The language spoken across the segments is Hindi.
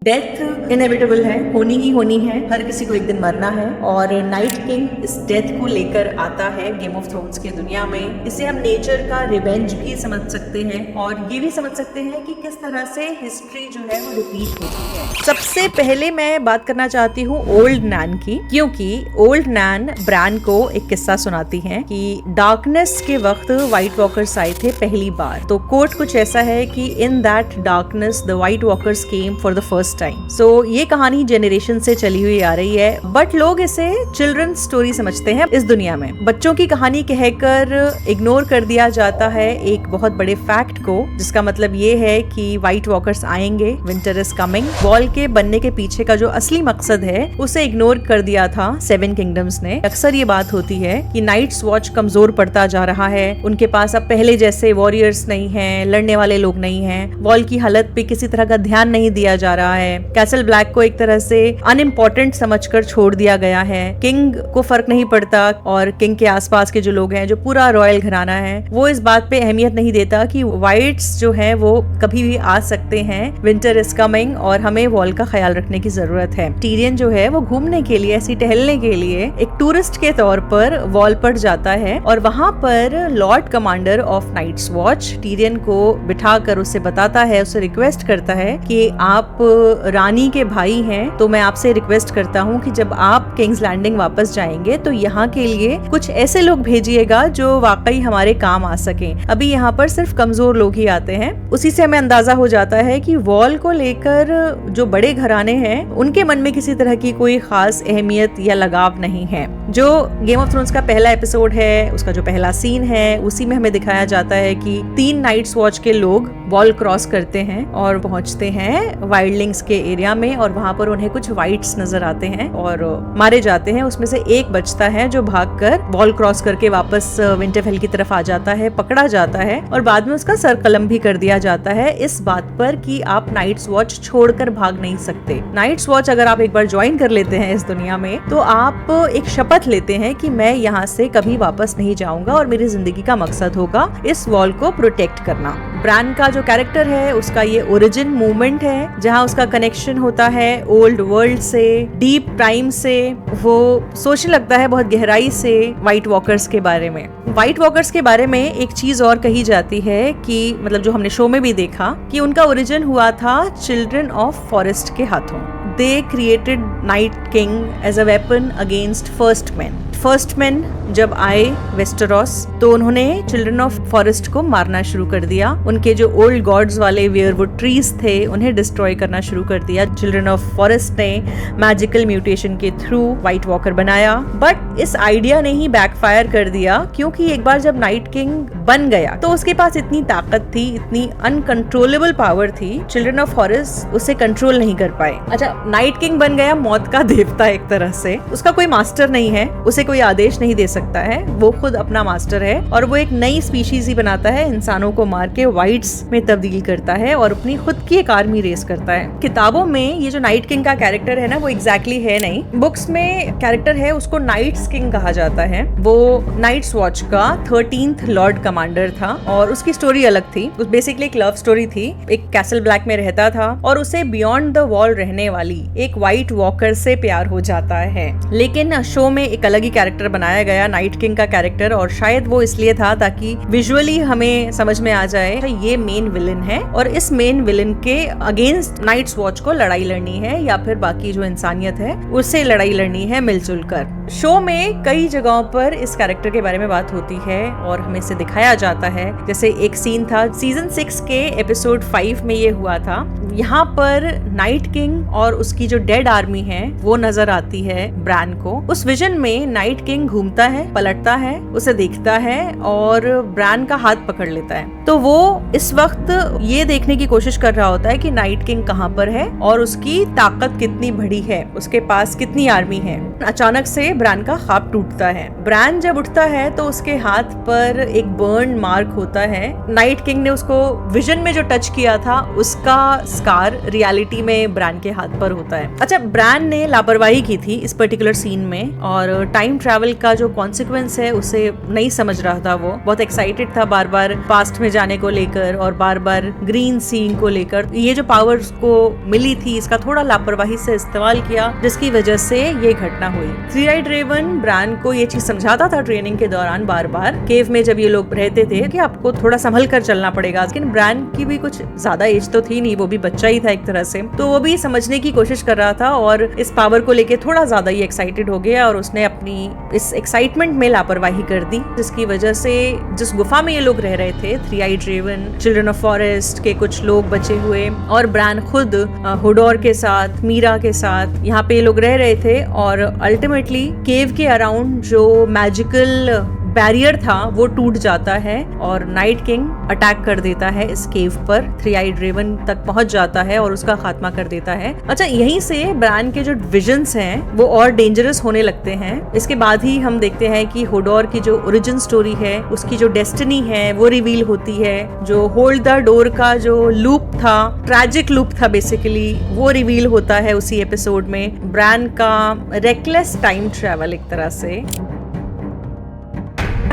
डेथ इनएविटेबल है, होनी ही होनी है, हर किसी को एक दिन मरना है। और नाइट किंग इस डेथ को लेकर आता है गेम ऑफ थ्रोन्स की दुनिया में। इसे हम नेचर का रिवेंज भी समझ सकते हैं और ये भी समझ सकते हैं कि किस तरह से हिस्ट्री जो है वो रिपीट होती है। सबसे पहले मैं बात करना चाहती हूँ ओल्ड नैन की, क्योंकि ओल्ड नैन ब्रान को एक किस्सा सुनाती है कि डार्कनेस के वक्त व्हाइट वॉकर्स आए थे पहली बार। तो कोट कुछ ऐसा है कि in that darkness the white walkers came for the first time. So ये कहानी जेनरेशन से चली हुई आ रही है, बट लोग इसे चिल्ड्रन स्टोरी समझते हैं। इस दुनिया में बच्चों की कहानी कहकर इग्नोर कर दिया जाता है एक बहुत बड़े फैक्ट को, जिसका मतलब ये है कि व्हाइट वॉकर्स आएंगे, विंटर इज कमिंग। वॉल के बनने के पीछे का जो असली मकसद है उसे इग्नोर कर दिया था सेवन किंगडम्स ने। अक्सर ये बात होती है कि नाइट्स वॉच कमजोर पड़ता जा रहा है, उनके पास अब पहले जैसे वॉरियर्स नहीं है, लड़ने वाले लोग नहीं है, वॉल की हालत पे किसी तरह का ध्यान नहीं दिया जा रहा है, कैसल ब्लैक को एक तरह से अनइम्पोर्टेंट समझकर छोड़ दिया गया है, किंग को फर्क नहीं पड़ता और किंग के आसपास के जो लोग हैं, जो पूरा रॉयल घराना है, वो इस बात पे अहमियत नहीं देता कि व्हाइट्स जो है वो कभी भी आ सकते हैं, विंटर इज कमिंग और हमें वॉल का ख्याल रखने की जरूरत है। टीरियन जो है वो घूमने के लिए, ऐसी टहलने के लिए एक टूरिस्ट के तौर पर वॉल पर जाता है और वहां पर Lord Commander of Night's Watch Tyrion को बिठाकर उसे बताता है, उसे रिक्वेस्ट करता है कि आप रानी के भाई हैं, तो मैं आपसे रिक्वेस्ट करता हूँ कि जब आप किंग्स लैंडिंग वापस जाएंगे तो यहाँ के लिए कुछ ऐसे लोग भेजिएगा जो वाकई हमारे काम आ सकें। अभी यहाँ पर सिर्फ कमजोर लोग ही आते हैं। उसी से हमें अंदाजा हो जाता है कि वॉल को लेकर जो बड़े घराने हैं उनके मन में किसी तरह की कोई खास अहमियत या लगाव नहीं है। जो गेम ऑफ थ्रोन्स का पहला एपिसोड है, उसका जो पहला सीन है, उसी में हमें दिखाया जाता है कि 3 नाइट्स वॉच के लोग वॉल क्रॉस करते हैं और पहुंचते हैं वाइल्डलिंग्स के एरिया में और वहां पर उन्हें कुछ वाइट्स नजर आते हैं और मारे जाते हैं। उसमें से एक बचता है जो भागकर वॉल क्रॉस करके वापस विंटरफेल की तरफ आ जाता है, पकड़ा जाता है और बाद में उसका सर कलम भी कर दिया जाता है इस बात पर कि आप नाइट्स वॉच छोड़कर भाग नहीं सकते। नाइट्स वॉच अगर आप एक बार ज्वाइन कर लेते हैं इस दुनिया में तो आप एक शपथ लेते हैं कि मैं यहाँ से कभी वापस नहीं जाऊंगा और मेरी जिंदगी का मकसद होगा इस वॉल को प्रोटेक्ट करना। ब्रान का जो कैरेक्टर है उसका ये ओरिजिन मूवमेंट है, जहाँ उसका कनेक्शन होता है ओल्ड वर्ल्ड से, डीप टाइम से। वो सोचने लगता है बहुत गहराई से व्हाइट वॉकर्स के बारे में। व्हाइट वॉकर्स के बारे में एक चीज और कही जाती है कि मतलब जो हमने शो में भी देखा कि उनका ओरिजिन हुआ था चिल्ड्रन ऑफ फॉरेस्ट के हाथों। They created Night King as a weapon against First Men. First Men जब आए वेस्टरॉस तो उन्होंने चिल्ड्रन ऑफ फॉरेस्ट को मारना शुरू कर दिया। उनके जो ओल्ड गॉड्स वाले वेयरवुड ट्रीज थे उन्हें डिस्ट्रॉय करना शुरू कर दिया। चिल्ड्रन ऑफ फॉरेस्ट ने मैजिकल म्यूटेशन के थ्रू व्हाइट वॉकर बनाया, बट इस आइडिया ने ही बैकफायर कर दिया, क्योंकि एक बार जब नाइट किंग बन गया तो उसके पास इतनी ताकत थी, इतनी अनकंट्रोलेबल पावर थी, चिल्ड्रन ऑफ फॉरेस्ट उसे कंट्रोल नहीं कर पाए। अच्छा, नाइट किंग बन गया, मौत का देवता एक तरह से। उसका कोई मास्टर नहीं है, उसे कोई आदेश नहीं दे सकता है, वो खुद अपना मास्टर है और वो एक नई स्पीशीज ही बनाता है, इंसानों को मार के व्हाइट्स में तब्दील करता है और अपनी खुद की एक आर्मी रेस करता है। किताबों में ये जो नाइट किंग का कैरेक्टर है ना वो एग्जैक्टली है नहीं, बुक्स में कैरेक्टर है उसको नाइट्स किंग कहा जाता है। वो नाइट्स वॉच का 13th लॉर्ड कमांडर था और उसकी स्टोरी अलग थी। उस बेसिकली एक लव स्टोरी थी। एक कैसल ब्लैक में रहता था और उसे बियॉन्ड द वॉल रहने वाली एक व्हाइट वॉकर से प्यार हो जाता है, लेकिन शो में एक अलग ही कैरेक्टर बनाया गया नाइट किंग का कैरेक्टर, और शायद वो इसलिए था ताकि विजुअली हमें समझ में आ जाए ये मेन विलन है और इस मेन विलन के अगेंस्ट नाइट्स वॉच को लड़ाई लड़नी है या फिर बाकी जो इंसानियत है उससे लड़ाई लड़नी है मिलजुल कर। शो में कई जगहों पर इस कैरेक्टर के बारे में बात होती है और हमें इसे दिखाया जाता है। जैसे एक सीन था सीजन 6 के एपिसोड 5 में ये हुआ था। यहाँ पर नाइट किंग और उसकी जो डेड आर्मी है वो नजर आती है ब्रान को। उस विजन में नाइट किंग घूमता है, पलटता है, उसे देखता है और ब्रान का हाथ पकड़ लेता है। तो वो इस वक्त ये देखने की कोशिश कर रहा होता है कि नाइट किंग कहाँ पर है और उसकी ताकत कितनी बड़ी है, उसके पास कितनी आर्मी है। अचानक से ब्रान का ख्वाब टूटता है। ब्रान जब उठता है तो उसके हाथ पर एक बर्न मार्क होता है। नाइट किंग ने उसको विजन में जो टच किया था उसका स्कार रियलिटी में ब्रान के हाथ पर होता है। अच्छा, ब्रान ने लापरवाही की थी इस पर्टिकुलर सीन में और टाइम ट्रैवल का जो कॉन्सिक्वेंस है उसे नहीं समझ रहा था। वो बहुत एक्साइटेड था बार बार पास्ट में जाने को लेकर लेकर और बार बार ग्रीन सीइंग को लेकर ये जो पावर्स को मिली थी इसका थोड़ा लापरवाही से इस्तेमाल किया, जिसकी वजह से ये घटना हुई। थ्री आइड रेवन ब्रान को ये चीज समझाता था ट्रेनिंग के दौरान बार बार केव में जब ये लोग रहते थे कि आपको थोड़ा संभल कर चलना पड़ेगा। लेकिन ब्रान की भी कुछ ज्यादा एज तो थी नहीं, वो भी बच्चा ही था एक तरह से, तो वो भी समझने की कोशिश कर रहा था और इस पावर को लेके थोड़ा ज्यादा ही एक्साइटेड हो गया और उसने अपनी इस एक्साइटमेंट में लापरवाही कर दी, जिसकी वजह से जिस गुफा में ये लोग रह रहे थे, Three Eyed Raven, Children of Forest के कुछ लोग बचे हुए और ब्रान खुद होडोर के साथ, मीरा के साथ यहाँ पे लोग रह रहे थे और अल्टीमेटली केव के अराउंड जो मैजिकल बैरियर था वो टूट जाता है और नाइट किंग अटैक कर देता है इस केव पर, थ्री आइड रेवन तक पहुंच जाता है और उसका खात्मा कर देता है। अच्छा, यहीं से ब्रान के जो विजन्स हैं वो और डेंजरस होने लगते हैं। इसके बाद ही हम देखते हैं कि होडोर की जो ओरिजिन स्टोरी है, उसकी जो डेस्टिनी है वो रिवील होती है। जो होल्ड द डोर का जो लूप था, ट्रैजिक लूप था बेसिकली, वो रिवील होता है उसी एपिसोड में। ब्रान का रेकलेस टाइम ट्रेवल एक तरह से।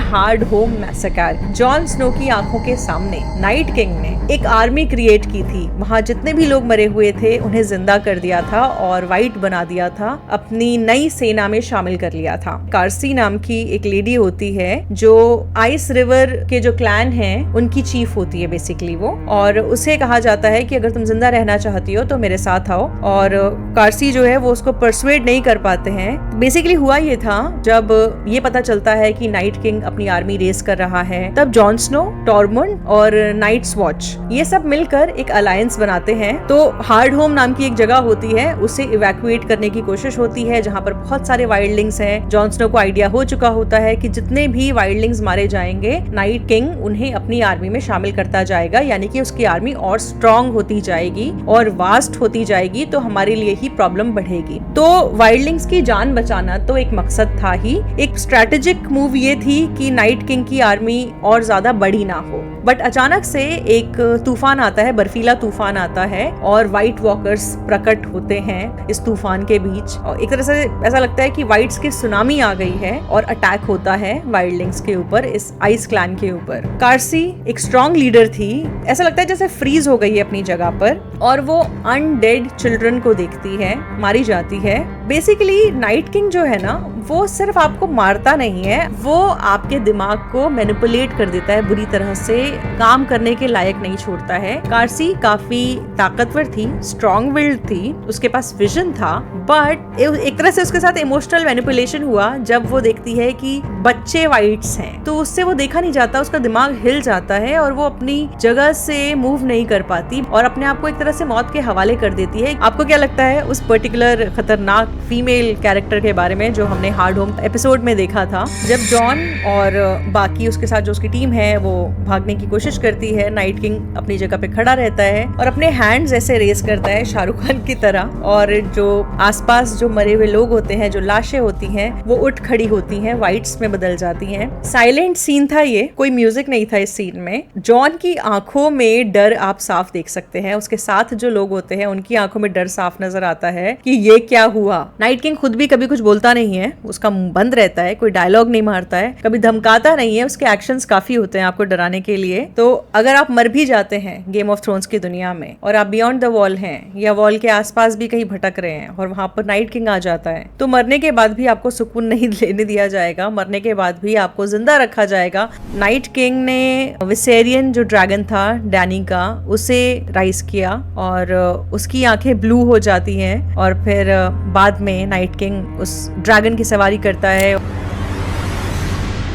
Hard home massacre, Jon Snow की आंखों के सामने नाइट किंग ने एक आर्मी क्रिएट की थी। वहाँ जितने भी लोग मरे हुए थे उन्हें जिंदा कर दिया था और वाइट बना दिया था, अपनी नई सेना में शामिल कर लिया था। कार्सी नाम की एक लेडी होती है जो आइस रिवर के जो क्लैन हैं उनकी चीफ होती है बेसिकली वो, और उसे कहा जाता है कि अगर तुम जिंदा रहना चाहती हो तो मेरे साथ आओ। और कार्सी जो है वो उसको परसुएड नहीं कर पाते हैं। बेसिकली हुआ ये था, जब ये पता चलता है कि नाइट किंग अपनी आर्मी रेस कर रहा है, तब जॉन स्नो, टॉरमुंड और नाइट्स वॉच ये सब मिलकर एक अलायंस बनाते हैं। तो हार्ड होम नाम की एक जगह होती है, उसे इवैक्यूएट करने की कोशिश होती है जहां पर बहुत सारे वाइल्डलिंग्स हैं। जॉन स्नो को आइडिया हो चुका होता है कि जितने भी वाइल्डलिंग्स मारे जाएंगे नाइट किंग उन्हें अपनी आर्मी में शामिल करता जाएगा, यानी कि उसकी आर्मी और स्ट्रॉन्ग होती जाएगी और वास्ट होती जाएगी, तो हमारे लिए ही प्रॉब्लम बढ़ेगी। तो वाइल्डलिंग्स की जान बचाना तो एक मकसद था ही। एक स्ट्रेटेजिक मूव ये थी कि नाइट किंग की आर्मी और ज्यादा बड़ी ना हो। बट अचानक से एक तूफान आता है, बर्फीला तूफान आता है और व्हाइट वॉकर्स प्रकट होते हैं इस तूफान के बीच। और एक तरह से ऐसा लगता है कि व्हाइट्स की सुनामी आ गई है और अटैक होता है वाइल्डलिंग्स के ऊपर, इस आइस क्लैन के ऊपर। कार्सी एक स्ट्रॉन्ग लीडर थी, ऐसा लगता है जैसे फ्रीज हो गई है अपनी जगह पर, और वो अनडेड चिल्ड्रन को देखती है, मारी जाती है। बेसिकली नाइट किंग जो है ना, वो सिर्फ आपको मारता नहीं है, वो आपके दिमाग को मैनिपुलेट कर देता है, बुरी तरह से काम करने के लायक नहीं छोड़ता है। कार्सी काफी ताकतवर थी, स्ट्रॉन्ग विल्ड थी, उसके पास विजन था, बट एक तरह से उसके साथ इमोशनल मैनिपुलेशन हुआ जब वो देखती है कि बच्चे वाइट्स हैं, तो उससे वो देखा नहीं जाता, उसका दिमाग हिल जाता है और वो अपनी जगह से मूव नहीं कर पाती और अपने आप को एक तरह से मौत के हवाले कर देती है। आपको क्या लगता है उस पर्टिकुलर खतरनाक फीमेल कैरेक्टर के बारे में जो हमने हार्ड होम एपिसोड में देखा था? जब जॉन और बाकी उसके साथ जो उसकी टीम है वो भागने की कोशिश करती है, नाइट किंग अपनी जगह पे खड़ा रहता है और अपने हैंड्स ऐसे रेस करता है शाहरुख खान की तरह, और जो आसपास जो मरे हुए लोग होते हैं, जो लाशें होती हैं, वो उठ खड़ी होती हैं, वाइट्स में बदल जाती हैं। साइलेंट सीन था ये, कोई म्यूजिक नहीं था इस सीन में। जॉन की आंखों में डर आप साफ देख सकते हैं, उसके साथ जो लोग होते हैं उनकी आंखों में डर साफ नजर आता है कि ये क्या हुआ। नाइट किंग खुद भी कभी कुछ बोलता नहीं है, उसका मुंह बंद रहता है, कोई डायलॉग नहीं मारता है, कभी धमकाता नहीं है, उसके एक्शंस काफी होते हैं आपको डराने के लिए। तो अगर आप मर भी जाते हैं गेम ऑफ थ्रोन्स की दुनिया में और आप बियॉन्ड द वॉल हैं या वॉल के आसपास भी कहीं भटक रहे हैं और वहां पर नाइट किंग आ जाता है, तो मरने के बाद भी आपको सुकून नहीं लेने दिया जाएगा, मरने के बाद भी आपको जिंदा रखा जाएगा। नाइट किंग ने विसेरियन जो ड्रैगन था डैनी का, उसे राइज किया और उसकी आंखें ब्लू हो जाती हैं और फिर बाद में नाइट किंग उस ड्रैगन की सवारी करता है।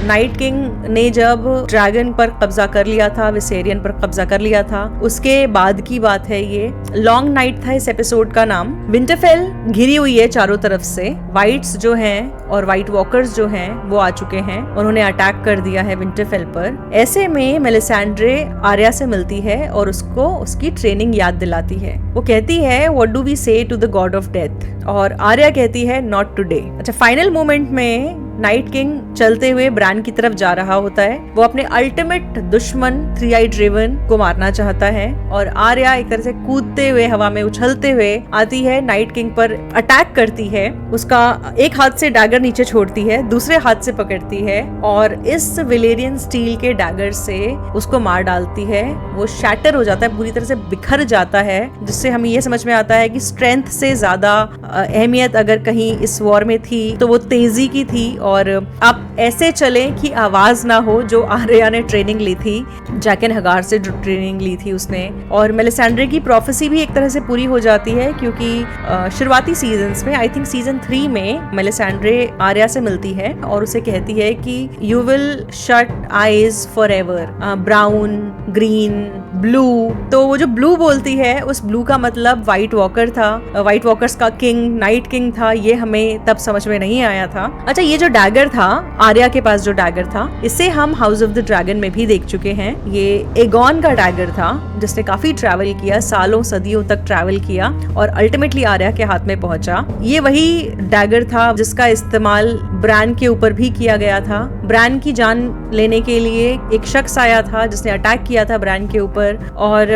नाइट किंग ने जब ड्रैगन पर कब्जा कर लिया था, विसेरियन पर कब्जा कर लिया था, उसके बाद की बात है ये। लॉन्ग नाइट था इस एपिसोड का नाम। विंटरफेल घिरी हुई है चारों तरफ से, वाइट्स जो हैं और वाइट वॉकर्स जो हैं वो आ चुके हैं, उन्होंने अटैक कर दिया है विंटरफेल पर। ऐसे में मेलिसेंड्रे आर्या से मिलती है और उसको उसकी ट्रेनिंग याद दिलाती है। वो कहती है what do we say to the god of death, और आर्या कहती है नॉट टुडे। अच्छा, फाइनल मोमेंट में नाइट किंग चलते हुए ब्रान की तरफ जा रहा होता है। वो अपने अल्टीमेट दुश्मन थ्री आइड रेवन को मारना चाहता है और आर्या एक तरह से कूदते हुए हवा में उछलते हुए आती है, नाइट किंग पर अटैक करती है। उसका एक हाथ से डैगर नीचे छोड़ती है, दूसरे हाथ से पकड़ती है और इस वेलेरियन स्टील के डैगर से उसको मार डालती है। वो शैटर हो जाता है, पूरी तरह से बिखर जाता है, जिससे हमें ये समझ में आता है कि स्ट्रेंथ से ज्यादा अहमियत अगर कहीं इस वॉर में थी तो वो तेजी की थी। और आप ऐसे चलें कि आवाज ना हो, जो आर्या ने ट्रेनिंग ली थी जैकन हगार से, जो ट्रेनिंग ली थी उसने। और मेलिसेंड्रे की प्रोफेसी भी एक तरह से पूरी हो जाती है, क्योंकि शुरुआती सीजन्स में, आई थिंक सीजन 3 में, मेलिसेंड्रे आर्या से मिलती है और उसे कहती है कि you will shut eyes for ever, brown, green, blue. तो वो जो ब्लू बोलती है, उस ब्लू का मतलब व्हाइट वॉकर था, व्हाइट वॉकर्स का किंग नाइट किंग था। ये हमें तब समझ में नहीं आया था। अच्छा, ये जो डैगर था, आर्या के पास जो डैगर था, इसे हम हाउस ऑफ द ड्रैगन में भी देख चुके हैं। ये एगॉन का डैगर था, जिसने काफी ट्रैवल किया, सालों सदियों तक ट्रैवल किया और अल्टीमेटली आर्या के हाथ में पहुंचा। ये वही डैगर था जिसका इस्तेमाल ब्रान के ऊपर भी किया गया था। ब्रान की जान लेने के लिए एक शख्स आया था जिसने अटैक किया था ब्रान के ऊपर, और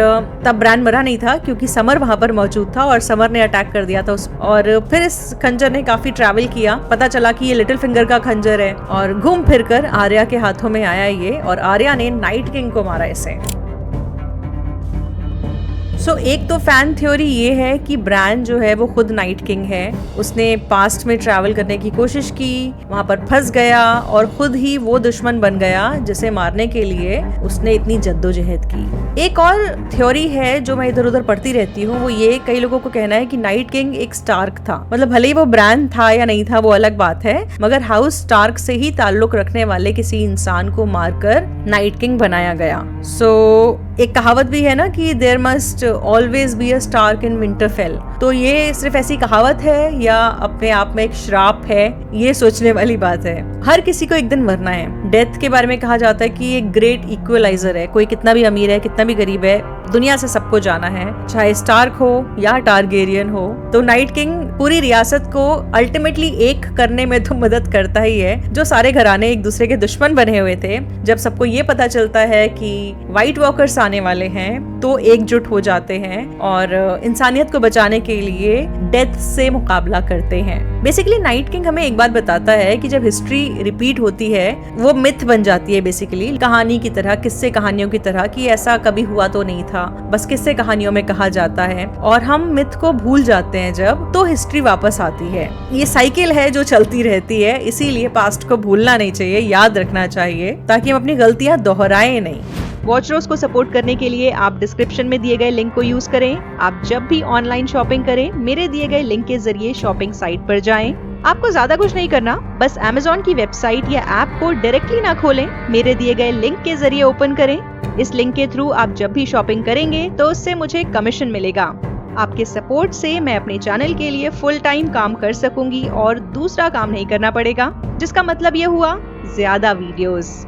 तब ब्रान मरा नहीं था क्योंकि समर वहां पर मौजूद था और समर ने अटैक कर दिया था और फिर इस खंजर ने काफी ट्रैवल किया। पता चला कि ये लिटिल फिंगर का खंजर है और घूम फिर कर आर्या के हाथों में आया ये, और आर्या ने नाइट किंग को मारा इसे। एक तो फैन थ्योरी ये है कि ब्रान जो है वो खुद नाइट किंग है। उसने पास्ट में ट्रैवल करने की कोशिश की, वहां पर फंस गया और खुद ही वो दुश्मन बन गया जिसे मारने के लिए उसने इतनी जद्दोजहद की। एक और थ्योरी है जो मैं इधर उधर पढ़ती रहती हूँ, वो ये, कई लोगों को कहना है कि नाइट किंग एक स्टार्क था। मतलब भले ही वो ब्रान था या नहीं था वो अलग बात है, मगर हाउस स्टार्क से ही ताल्लुक रखने वाले किसी इंसान को मारकर नाइट किंग बनाया गया। एक कहावत भी है ना कि there must always be a Stark in Winterfell. तो ये सिर्फ ऐसी कहावत है या अपने आप में एक श्राप है, ये सोचने वाली बात है। हर किसी को एक दिन मरना है। डेथ के बारे में कहा जाता है कि ये ग्रेट इक्वलाइजर है। कोई कितना भी अमीर है, कितना भी गरीब है, दुनिया से सबको जाना है, चाहे स्टार्क हो या टारगेरियन हो। तो नाइट किंग पूरी रियासत को अल्टीमेटली एक करने में तो मदद करता ही है। जो सारे घराने एक दूसरे के दुश्मन बने हुए थे, जब सबको ये पता चलता है कि व्हाइट वॉकर्स आने वाले हैं, तो एकजुट हो जाते हैं और इंसानियत को बचाने के लिए डेथ से मुकाबला करते हैं। बेसिकली नाइट किंग हमें एक बात बताता है कि जब हिस्ट्री रिपीट होती है, वो मिथ बन जाती है, बेसिकली कहानी की तरह, किस्से कहानियों की तरह, कि ऐसा कभी हुआ तो नहीं था, बस किस्से कहानियों में कहा जाता है और हम मिथ को भूल जाते हैं जब, तो हिस्ट्री वापस आती है। ये साइकिल है जो चलती रहती है, इसीलिए पास्ट को भूलना नहीं चाहिए, याद रखना चाहिए, ताकि हम अपनी गलतियां दोहराएं नहीं। वॉचरोज को सपोर्ट करने के लिए आप डिस्क्रिप्शन में दिए गए लिंक को यूज करें। आप जब भी ऑनलाइन शॉपिंग करें, मेरे दिए गए लिंक के जरिए शॉपिंग साइट पर जाएं। आपको ज्यादा कुछ नहीं करना, बस Amazon की वेबसाइट या ऐप को डायरेक्टली ना खोलें, मेरे दिए गए लिंक के जरिए ओपन करें। इस लिंक के थ्रू आप जब भी शॉपिंग करेंगे तो उससे मुझे कमीशन मिलेगा। आपके सपोर्ट से मैं अपने चैनल के लिए फुल टाइम काम कर सकूंगी और दूसरा काम नहीं करना पड़ेगा, जिसका मतलब ये हुआ ज्यादा वीडियोस।